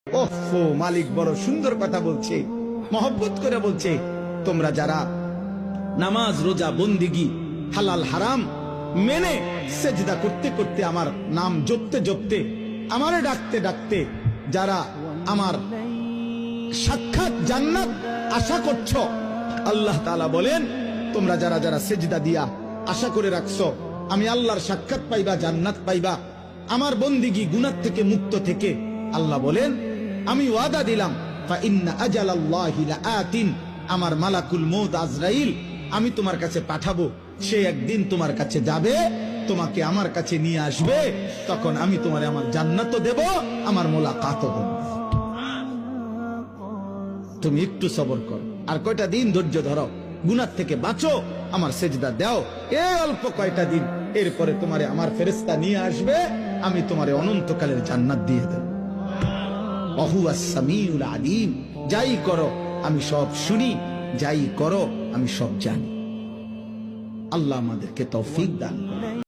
ওফো, মালিক বড় সুন্দর কথা বলছে, মহব্বত করে বলছে, তোমরা যারা নামাজ রোজা বন্দিগি হালাল হারাম মেনে সেজদা করতে করতে আমার নাম জপতে জপতে আমারে ডাকতে ডাকতে যারা আমার সাক্ষাৎ জান্নাত আশা করছো, আল্লাহ তাআলা বলেন তোমরা যারা যারা সেজদা দিয়া আশা করে রাখছো আমি আল্লাহর সাক্ষাৎ পাইবা, জান্নাত পাইবা, আমার বন্দিগি গুনাহ থেকে মুক্ত থেকে, আল্লাহ বলেন আমি ওয়াদা দিলাম ফা ইন্না আজালাল্লাহি লাআতিন, আমার মালাকুল মউত আজরাইল আমি তোমার কাছে পাঠাবো, সে একদিন তোমার কাছে যাবে, তোমাকে আমার কাছে নিয়ে আসবে, তখন আমি তোমারে আমার জান্নাতও দেব, আমার মোলাকাতও দেব। তুমি একটু সবর করো, আর কয়টা দিন ধৈর্য ধরো, গুনাহ থেকে বাঁচো, আমার সেজদা দাও, এই অল্প কয়টা দিন, এরপরে তোমারে আমার ফেরেশতা নিয়ে আসবে, আমি তোমারে অনন্তকালের জান্নাত দিয়ে দেব। ওয়াহুয়াস সামিউল আলিম, যাই করো আমি সব শুনি, যাই করো আমি সব জানি। আল্লাহ আমাদেরকে তৌফিক দান করুন।